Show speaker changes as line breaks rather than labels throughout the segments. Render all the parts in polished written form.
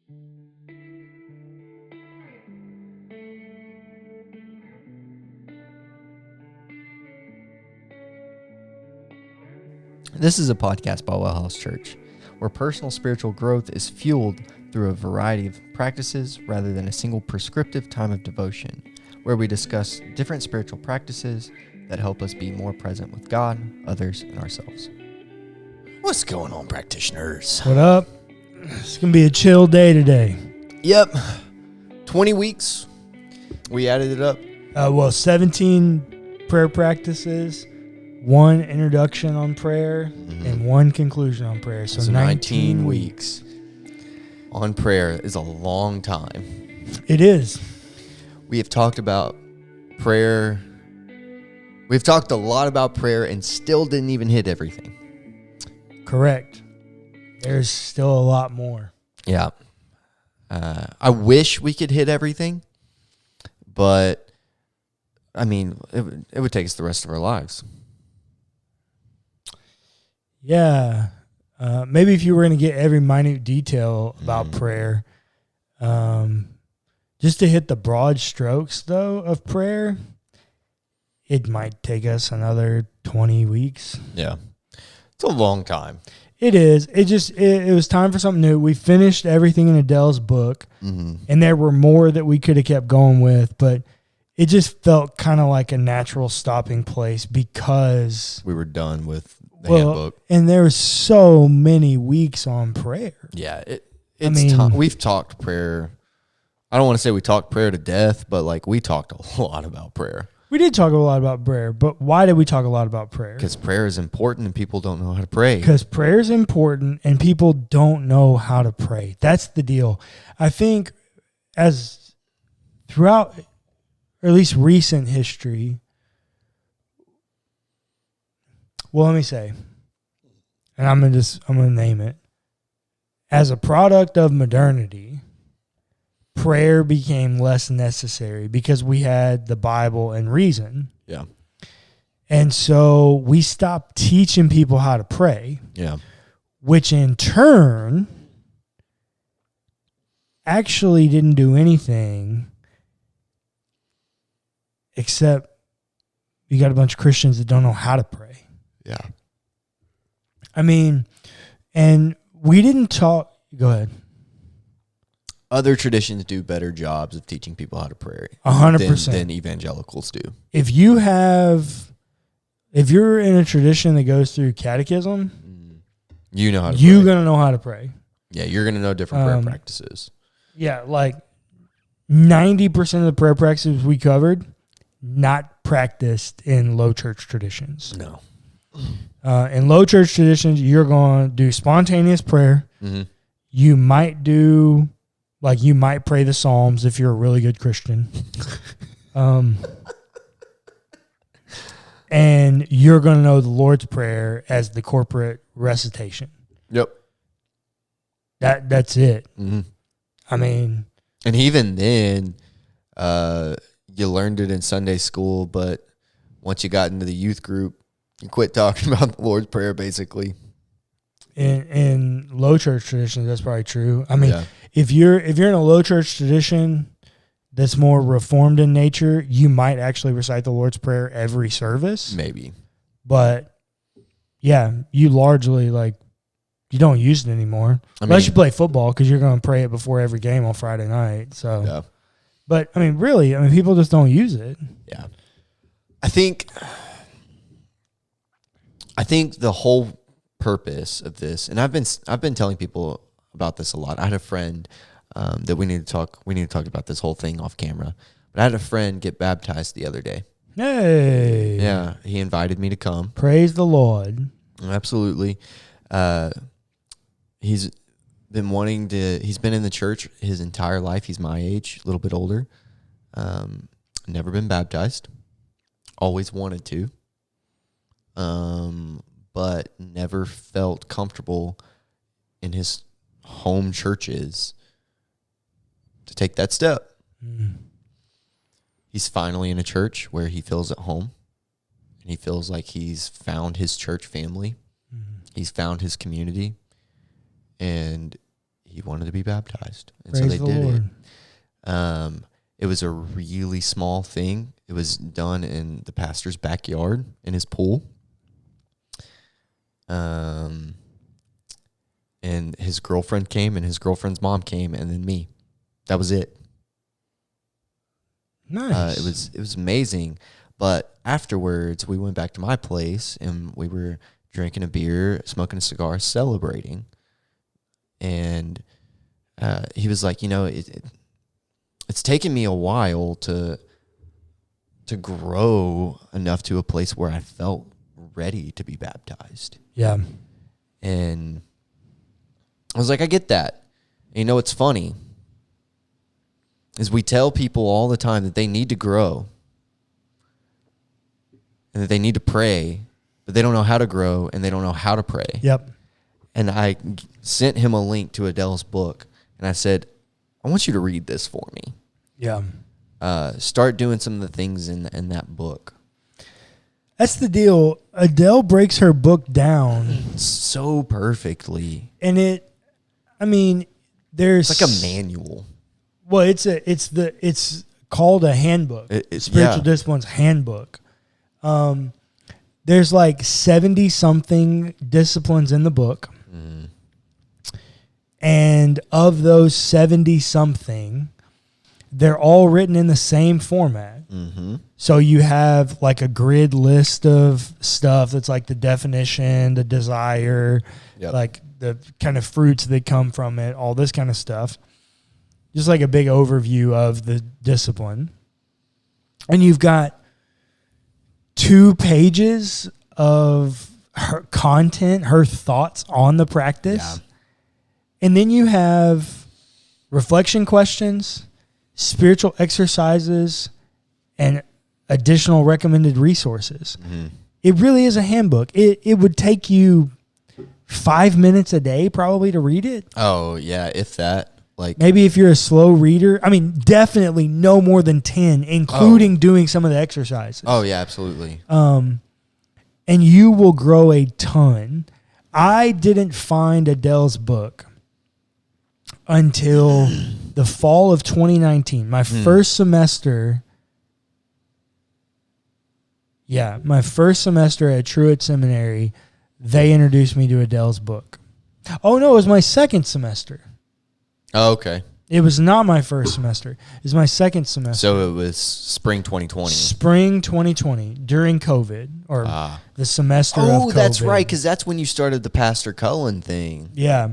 This is a podcast by WellHouse Church, where personal spiritual growth is fueled through a variety of practices rather than a single prescriptive time of devotion, where we discuss different spiritual practices that help us be more present with God, others, and ourselves.
What's going on, practitioners?
What up? It's going to be a chill day today.
Yep. 20 weeks. We added it up.
17 prayer practices, 1 introduction on prayer, and 1 conclusion on prayer. So 19
weeks on prayer is a long time.
It is.
We have talked about prayer. We've talked a lot about prayer and still didn't even hit everything.
Correct. There's still a lot more.
Yeah. I wish we could hit everything, but I mean, it would take us the rest of our lives.
Yeah. Maybe if you were going to get every minute detail about prayer, just to hit the broad strokes, though, of prayer, it might take us another 20 weeks.
Yeah. It's a long time.
It is. It was time for something new. We finished everything in Adele's book, and there were more that we could have kept going with, but it just felt kind of like a natural stopping place because
we were done with the handbook.
And there were so many weeks on prayer.
Yeah, we've talked prayer. I don't want to say we talked prayer to death, but like we talked a lot about prayer.
We did talk a lot about prayer, but why did we talk a lot about prayer?
Because prayer is important and people don't know how to pray.
Because prayer is important and people don't know how to pray. That's the deal. I think as throughout, or at least recent history, well, let me say, and I'm gonna name it, as a product of modernity, prayer became less necessary because we had the Bible and reason.
Yeah.
And so we stopped teaching people how to pray.
Yeah.
Which in turn actually didn't do anything except you got a bunch of Christians that don't know how to pray.
Yeah.
I mean, and we didn't talk. Go ahead.
Other traditions do better jobs of teaching people how to pray
100%
than evangelicals do.
If you're in a tradition that goes through catechism,
you know how to pray.
You're gonna know how to pray.
Yeah, you're gonna know different prayer practices.
Yeah, like 90% of the prayer practices we covered, not practiced in low church traditions.
No.
In low church traditions, you're going to do spontaneous prayer.
Mm-hmm.
You might pray the Psalms if you're a really good Christian. And you're going to know the Lord's Prayer as the corporate recitation.
Yep.
That's it.
Mm-hmm.
I mean,
and even then, you learned it in Sunday school, but once you got into the youth group, you quit talking about the Lord's Prayer, basically.
In low church traditions, that's probably true. I mean,
yeah.
if you're in a low church tradition that's more reformed in nature, you might actually recite the Lord's Prayer every service.
Maybe.
But yeah, you largely you don't use it anymore. Unless you play football, because you're going to pray it before every game on Friday night. So,
yeah.
But I mean, really, people just don't use it.
Yeah. I think the whole purpose of this, and I've been telling people about this a lot. I had a friend that we need to talk about this whole thing off camera. But I had a friend get baptized the other day.
Hey.
Yeah, he invited me to come.
Praise the Lord.
Absolutely. He's been in the church his entire life. He's my age, a little bit older. Never been baptized. Always wanted to. But never felt comfortable in his home churches to take that step.
Mm.
He's finally in a church where he feels at home. And he feels like he's found his church family. Mm. He's found his community. And he wanted to be baptized, and
Praise
so they
the
did
Lord.
it. It was a really small thing. It was done in the pastor's backyard in his pool. And his girlfriend came, and his girlfriend's mom came, and then me. That was it.
Nice.
It was amazing. But afterwards, we went back to my place, and we were drinking a beer, smoking a cigar, celebrating. And he was like, it's taken me a while to grow enough to a place where I felt ready to be baptized.
Yeah.
And I was like, I get that. And what's funny is we tell people all the time that they need to grow and that they need to pray, but they don't know how to grow and they don't know how to pray.
Yep.
And I sent him a link to Adele's book, and I said, I want you to read this for me.
Yeah.
Start doing some of the things in that book.
That's the deal. Adele breaks her book down
So perfectly.
and there's
It's like a manual.
Well, it's called a handbook.
It's
Spiritual Disciplines Handbook. There's like 70 something disciplines in the book.
Mm.
And of those 70 something, they're all written in the same format.
Mm-hmm.
So you have like a grid list of stuff that's like the definition, the desire,
Yep.
like the kind of fruits that come from it, all this kind of stuff. Just like a big overview of the discipline. And you've got 2 pages of her content, her thoughts on the practice.
Yeah.
And then you have reflection questions, spiritual exercises, and additional recommended resources.
Mm-hmm.
It really is a handbook. It would take you 5 minutes a day probably to read it.
Oh, yeah, if that. Like
Maybe if you're a slow reader. I mean, definitely no more than 10, including doing some of the exercises.
Oh, yeah, absolutely.
And you will grow a ton. I didn't find Adele's book until the fall of 2019. My first semester. Yeah, my first semester at Truett Seminary, they introduced me to Adele's book. Oh, no, it was my second semester.
Oh, okay.
It was not my first semester. It was my second semester.
So it was spring 2020.
Spring 2020, during COVID, or the semester of COVID.
Oh, that's right, because that's when you started the Pastor Cullen thing.
Yeah.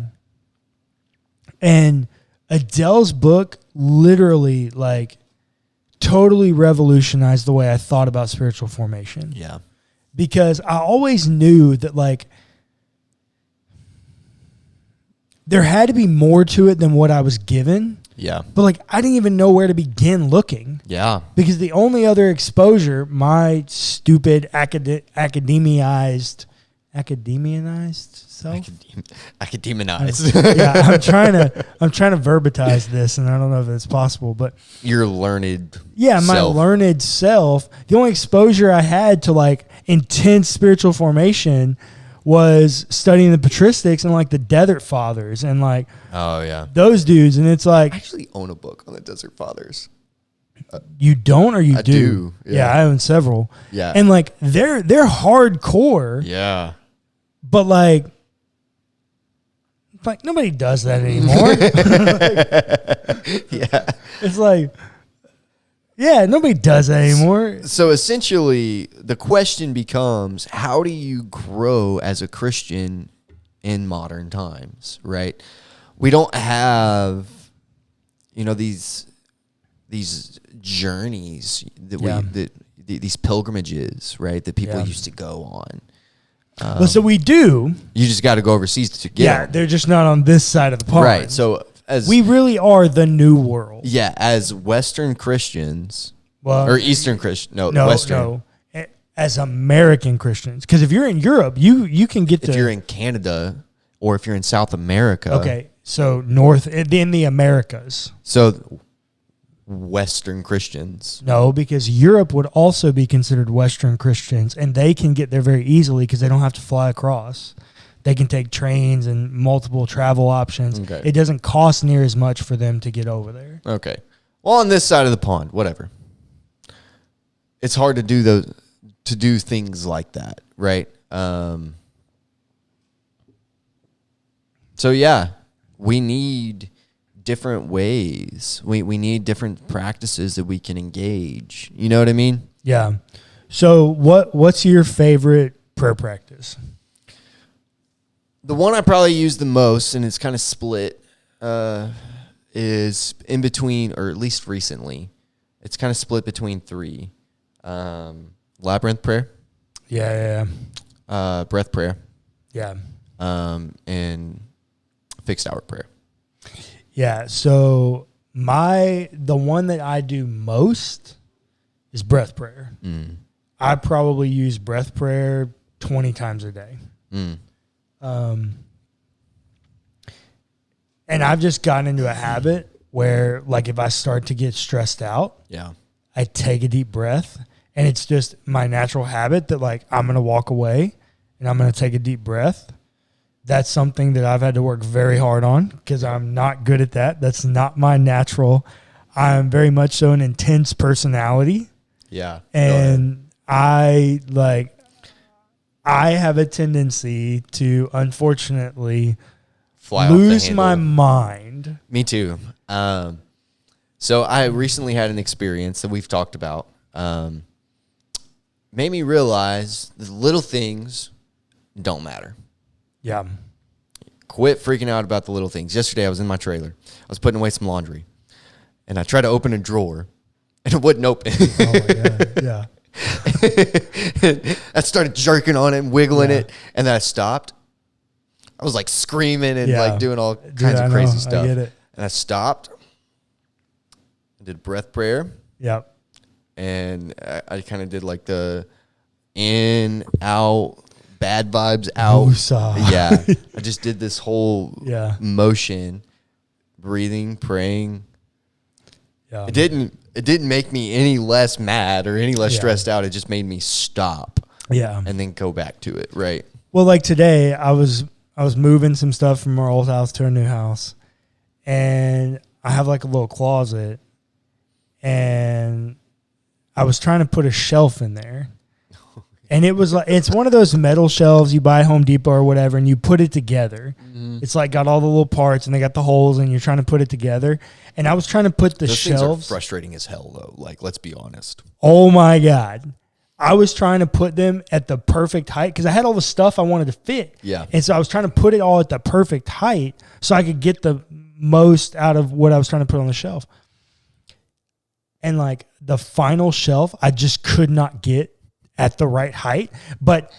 And Adele's book literally, like, totally revolutionized the way I thought about spiritual formation.
Yeah.
Because I always knew that, like, there had to be more to it than what I was given.
Yeah.
But, like, I didn't even know where to begin looking.
Yeah.
Because the only other exposure, my stupid academized self.
Academized.
Yeah, I'm trying to verbatize this, and I don't know if it's possible, but
Your learned
yeah, my
self.
learned self. The only exposure I had to like intense spiritual formation was studying the patristics and like the Desert Fathers and like
Oh, yeah.
those dudes, and it's like
I actually own a book on the Desert Fathers.
you don't or you
I
do.
do, yeah.
I own several.
Yeah.
And like they're hardcore,
Yeah.
but like nobody does that anymore.
Yeah.
It's like, yeah, nobody does that anymore.
So essentially, the question becomes, how do you grow as a Christian in modern times, right? We don't have, these journeys that these pilgrimages, right, that people used to go on.
But so we do.
You just got to go overseas to get
Yeah,
them.
they're just not on this side of the pond.
Right. So as
we really are the new world.
yeah, as Western Christians
Well,
or Eastern Christian, no,
no,
Western.
no. As American Christians, because if you're in Europe, you can get to.
If you're in Canada or if you're in South America,
Okay, so north in the Americas.
So Western Christians.
No, because Europe would also be considered Western Christians, and they can get there very easily because they don't have to fly across. they can take trains and multiple travel options.
Okay.
It doesn't cost near as much for them to get over there.
Okay. Well, on this side of the pond, whatever. It's hard to do things like that, right? So yeah, we need different ways. We need different practices that we can engage. You know what I mean?
Yeah. So what's your favorite prayer practice?
The one I probably use the most, and it's kind of split, is in between, or at least recently, it's kind of split between three. Labyrinth prayer.
Yeah.
Breath prayer.
Yeah.
And fixed hour prayer.
Yeah. So the one that I do most is breath prayer. I probably use breath prayer 20 times a day. And I've just gotten into a habit where, like, if I start to get stressed out,
Yeah.
I take a deep breath, and it's just my natural habit that, like, I'm going to walk away and I'm going to take a deep breath. That's something that I've had to work very hard on because I'm not good at that. That's not my natural. I'm very much so an intense personality.
Yeah.
And I have a tendency to, unfortunately,
Fly off the
lose
handle.
my mind.
Me too. So I recently had an experience that we've talked about. Made me realize the little things don't matter.
Yeah.
Quit freaking out about the little things. Yesterday I was in my trailer. I was putting away some laundry. And I tried to open a drawer. And it wouldn't open.
Oh, my God. Yeah.
I started jerking on it and wiggling it. And then I stopped. I was like screaming and like doing all kinds of crazy stuff.
I get it.
And I stopped. I did breath prayer.
Yep.
And I kind of did like the in, out, bad vibes out.
Woosah.
Yeah. I just did this whole motion, breathing, praying.
Yeah.
It didn't make me any less mad or any less stressed out. It just made me stop.
Yeah.
And then go back to it, right?
Well, like today, I was moving some stuff from our old house to our new house, and I have like a little closet, and I was trying to put a shelf in there. And it was like, it's one of those metal shelves you buy at Home Depot or whatever, and you put it together. Mm-hmm. It's like got all the little parts, and they got the holes, and you're trying to put it together. And I was trying to put the
Those
shelves.
things are frustrating as hell, though. Like, let's be honest.
Oh my God. I was trying to put them at the perfect height because I had all the stuff I wanted to fit.
Yeah.
And so I was trying to put it all at the perfect height so I could get the most out of what I was trying to put on the shelf. And like the final shelf, I just could not get at the right height. But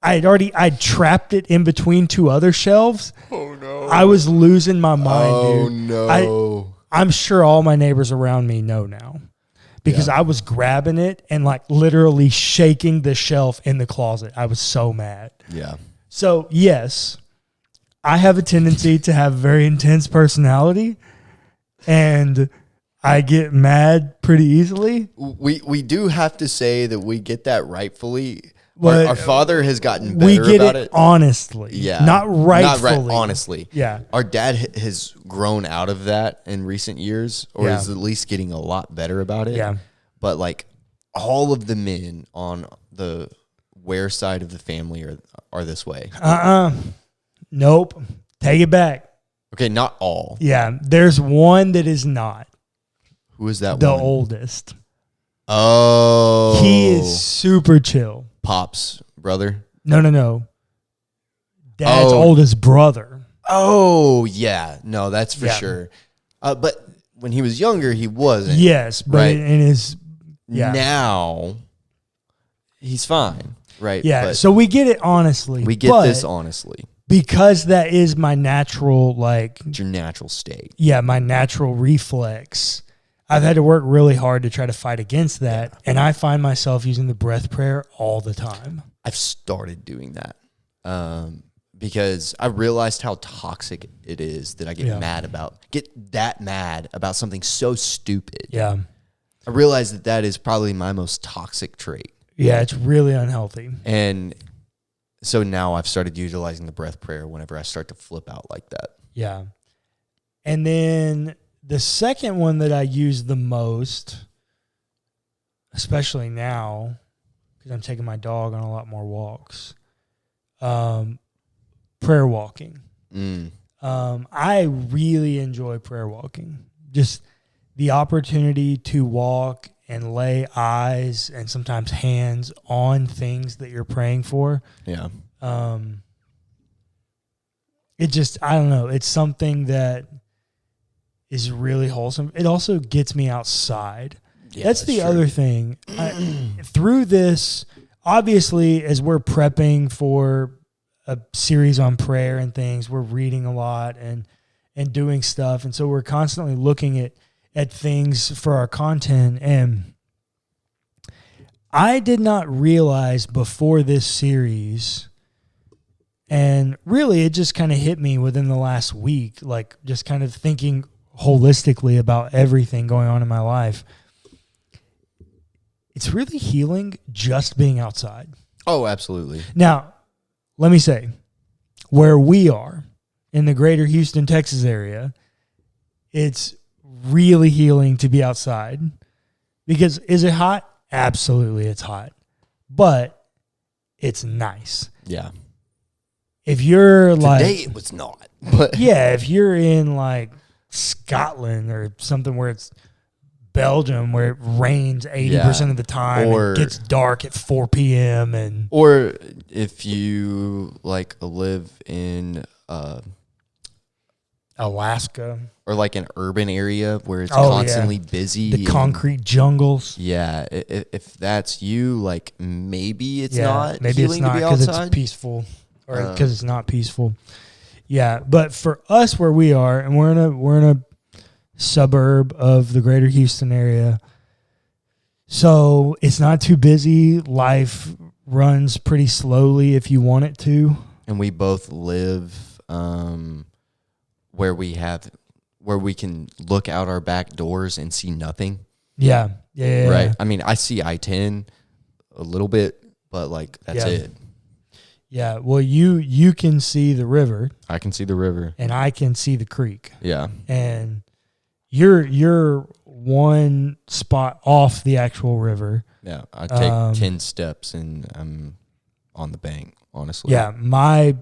I'd trapped it in between two other shelves. Oh no. I was losing my mind, dude.
Oh no.
I'm sure all my neighbors around me know now. Because I was grabbing it and like literally shaking the shelf in the closet. I was so mad.
Yeah.
So yes, I have a tendency to have very intense personality, and I get mad pretty easily.
We do have to say that we get that rightfully.
But
our father has gotten
we
better
get
about
it
it.
honestly.
Yeah.
Not rightfully.
Not right, honestly.
Yeah.
Our dad has grown out of that in recent years, or is at least getting a lot better about it.
Yeah.
But like all of the men on the Ware side of the family are this way.
Nope. Take it back.
Okay, not all.
Yeah. There's one that is not.
Who is that
the
one?
oldest.
Oh.
He is super chill.
Pop's brother?
No. Dad's oldest brother.
Oh, yeah. No, that's for sure. But when he was younger, he wasn't.
Yes, but
right?
in his... Yeah.
Now, he's fine, right?
Yeah,
but
so we get it honestly.
we get this honestly.
Because that is my natural, like...
It's your natural state.
Yeah, my natural reflex. I've had to work really hard to try to fight against that, and I find myself using the breath prayer all the time.
I've started doing that because I realized how toxic it is that I get that mad about something so stupid.
Yeah.
I realized that is probably my most toxic trait.
Yeah, it's really unhealthy.
And So now I've started utilizing the breath prayer whenever I start to flip out like that.
Yeah. And then the second one that I use the most, especially now, because I'm taking my dog on a lot more walks, prayer walking. I really enjoy prayer walking. Just the opportunity to walk and lay eyes and sometimes hands on things that you're praying for.
Yeah.
It just, I don't know. It's something that is really wholesome. It also gets me outside.
Yeah,
that's the
true.
other thing. Through this, obviously, as we're prepping for a series on prayer and things, we're reading a lot and doing stuff. And so we're constantly looking at things for our content. And I did not realize before this series, and really it just kind of hit me within the last week, like just kind of thinking holistically about everything going on in my life. It's really healing just being outside.
Oh, absolutely.
Now, let me say, where we are in the greater Houston, Texas area, it's really healing to be outside. Because is it hot? Absolutely, it's hot. But it's nice.
Yeah.
If you're
Today it was not. But
yeah, if you're in like Scotland or something where it's Belgium, where it rains 80% of the time,
or
it gets dark at 4 p.m. and
or if you like live in
Alaska,
or like an urban area where it's
Oh,
constantly busy,
the concrete jungles.
Yeah, if that's you, like maybe it's
Yeah,
not.
maybe it's
healing
not
to be
because
outside.
it's peaceful, or because it's not peaceful. Yeah, but for us, where we are, and we're in a suburb of the greater Houston area, so it's not too busy. Life runs pretty slowly if you want it to.
And we both live where we can look out our back doors and see nothing.
Yeah.
Right. I mean, I see I-10 a little bit, but like that's it.
Yeah. Well, you can see the river.
I can see the river,
and I can see the creek.
Yeah.
And you're one spot off the actual river.
Yeah. I take 10 steps and I'm on the bank, honestly.
Yeah. My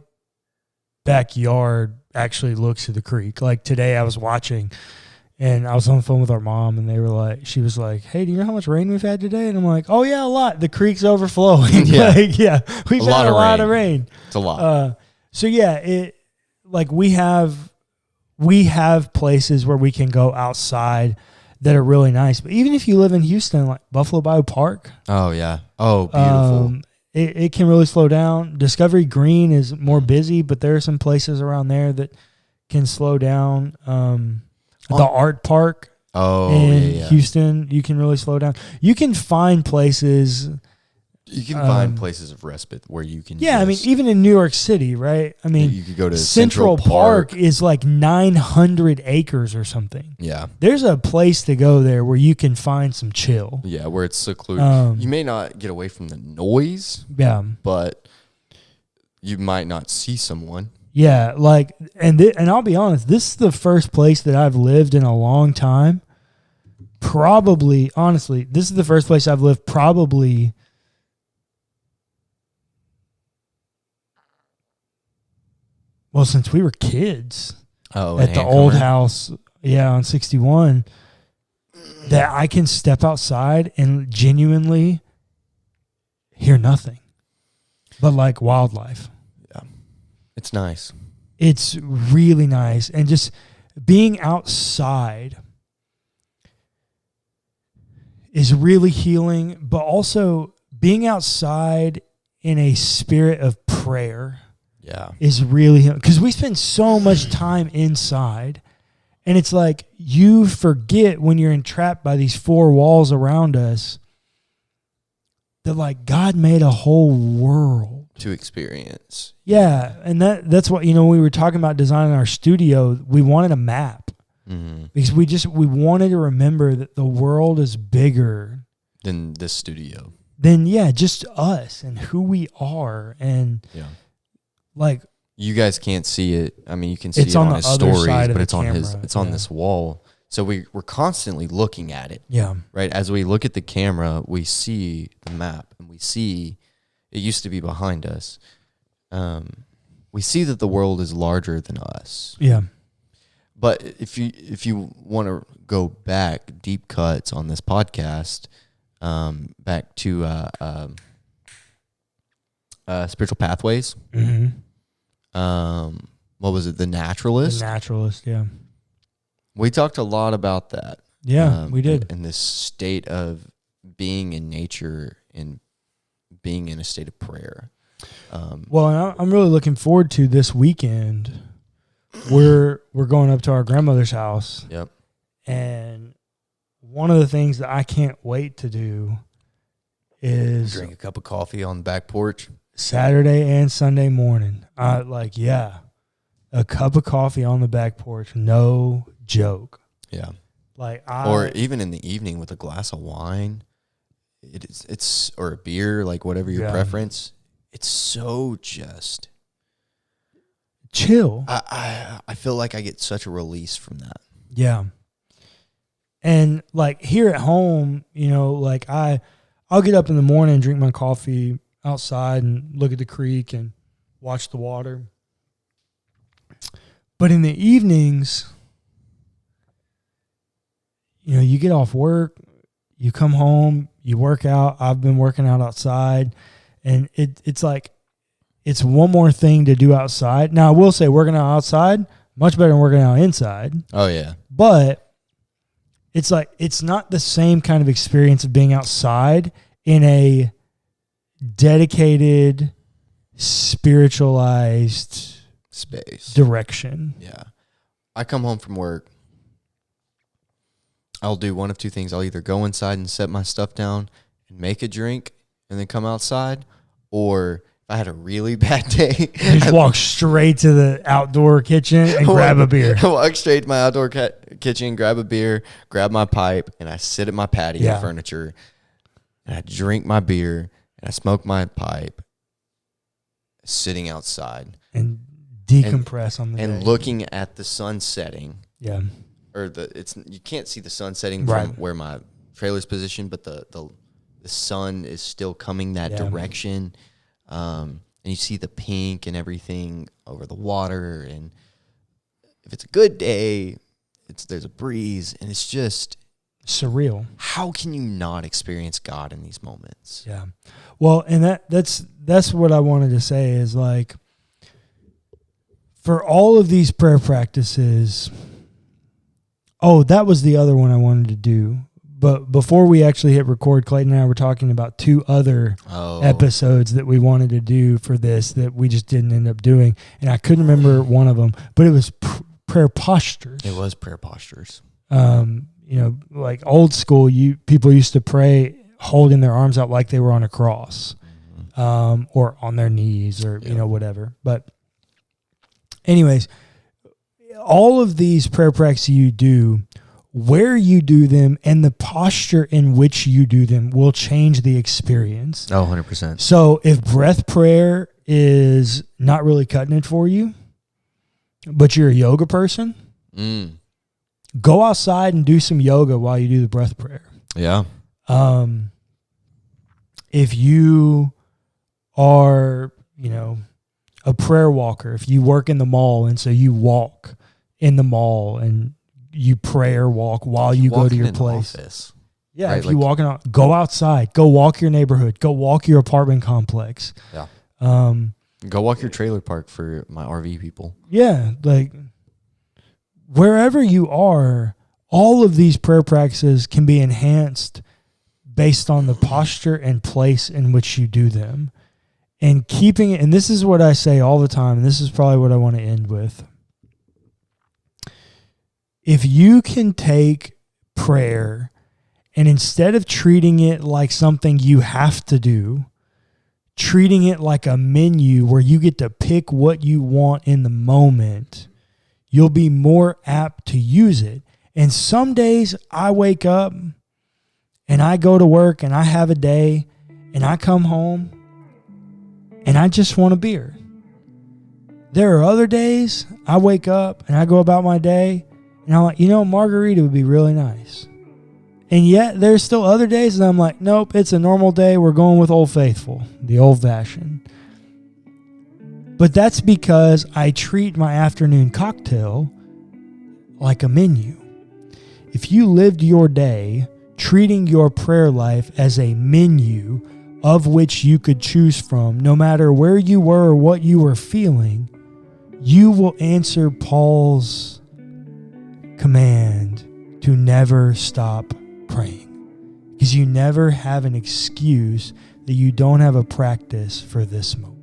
backyard actually looks to the creek. Like today I was watching and I was on the phone with our mom and she was like, hey, do you know how much rain we've had today? And I'm like, oh yeah, a lot. The creek's overflowing.
Yeah.
We've had a lot of rain.
It's a lot.
So yeah, we have places where we can go outside that are really nice. But even if you live in Houston, like Buffalo Bayou Park.
Oh yeah. Oh, beautiful.
It can really slow down. Discovery Green is more busy, but there are some places around there that can slow down. The art park in Houston, you can really slow down. You can find places.
You can find places of respite where you can.
Yeah, I mean, even in New York City, right? I mean,
you could go to
Central Park is like 900 acres or something.
Yeah.
There's a place to go there where you can find some chill.
Yeah, where it's secluded. You may not get away from the noise.
Yeah.
But you might not see someone.
Yeah, like, and I'll be honest, this is the first place that I've lived in a long time. Probably, honestly, this is the first place I've lived probably since we were kids.
Oh,
at the old house, on 61, that I can step outside and genuinely hear nothing but like wildlife.
Yeah. It's nice.
It's really nice. And just being outside is really healing, but also being outside in a spirit of prayer.
Yeah.
Is really healing. Because we spend so much time inside, and it's like you forget when you're entrapped by these four walls around us that like God made a whole world
to experience.
Yeah, and that's what, we were talking about designing our studio. We wanted a map because we wanted to remember that the world is bigger
than this studio.
than just us and who we are. And like,
you guys can't see it. I mean, you can see
it's
it
on
on
the
his
other
stories,
side of
but
the
it's on
camera.
it's on this wall. So we're constantly looking at it.
Yeah.
Right. As we look at the camera, we see the map, and we see it used to be behind us. We see that the world is larger than us.
Yeah.
But if you want to go back, deep cuts on this podcast, back to spiritual pathways.
Mm-hmm.
What was it? The Naturalist.
The Naturalist. Yeah.
We talked a lot about that.
Yeah, we did.
In this state of being in nature and being in a state of prayer.
Well, and I'm really looking forward to this weekend. We're going up to our grandmother's house.
Yep.
And one of the things that I can't wait to do is
drink a cup of coffee on the back porch.
Saturday and Sunday morning. A cup of coffee on the back porch. No joke.
Yeah.
Or
even in the evening with a glass of wine. It's or a beer, like whatever your preference. It's so just
chill.
I feel like I get such a release from that.
Yeah. And like here at home, I'll get up in the morning and drink my coffee outside and look at the creek and watch the water. But in the evenings, you get off work, you come home, you work out. I've been working out outside, and it's like it's one more thing to do outside. Now, I will say working out outside, much better than working out inside.
Oh, yeah.
But it's like it's not the same kind of experience of being outside in a dedicated, spiritualized
space
direction.
Yeah. I come home from work. I'll do one of two things. I'll either go inside and set my stuff down and make a drink and then come outside, or if I had a really bad day,
you just walk straight to the outdoor kitchen and grab a beer.
I walk straight to my outdoor kitchen, grab a beer, grab my pipe, and I sit at my patio furniture, and I drink my beer, and I smoke my pipe, sitting outside.
And decompress on the
and
day.
Looking at the sun setting.
Yeah.
Or you can't see the sun setting from where my trailer's positioned, but the sun is still coming that direction. And you see the pink and everything over the water, and if it's a good day, there's a breeze, and it's just
surreal.
How can you not experience God in these moments?
Yeah. Well, and that's what I wanted to say is like, for all of these prayer practices, that was the other one I wanted to do. But before we actually hit record, Clayton and I were talking about two other episodes that we wanted to do for this that we just didn't end up doing. And I couldn't remember one of them, but it was prayer postures.
It was prayer postures.
Like old school, people used to pray holding their arms out like they were on a cross, or on their knees, or whatever. But anyways, all of these prayer practices you do, where you do them and the posture in which you do them will change the experience.
100%.
So if breath prayer is not really cutting it for you, but you're a yoga person, go outside and do some yoga while you do the breath prayer.
Yeah.
If you are, a prayer walker, if you work in the mall and so you walk in the mall and you prayer walk while you go to your place.
Office,
yeah, right? If you walking out, go outside, go walk your neighborhood, go walk your apartment complex.
Yeah. Go walk your trailer park for my RV people.
Yeah, like wherever you are, all of these prayer practices can be enhanced based on the posture and place in which you do them. And keeping it, and this is what I say all the time, and this is probably what I want to end with. If you can take prayer and instead of treating it like something you have to do, treating it like a menu where you get to pick what you want in the moment, you'll be more apt to use it. And some days I wake up and I go to work and I have a day and I come home and I just want a beer. There are other days I wake up and I go about my day and I'm like, margarita would be really nice. And yet there's still other days that I'm like, nope, it's a normal day. We're going with Old Faithful, the old fashioned. But that's because I treat my afternoon cocktail like a menu. If you lived your day treating your prayer life as a menu of which you could choose from, no matter where you were or what you were feeling, you will answer Paul's command to never stop praying. Because you never have an excuse that you don't have a practice for this moment.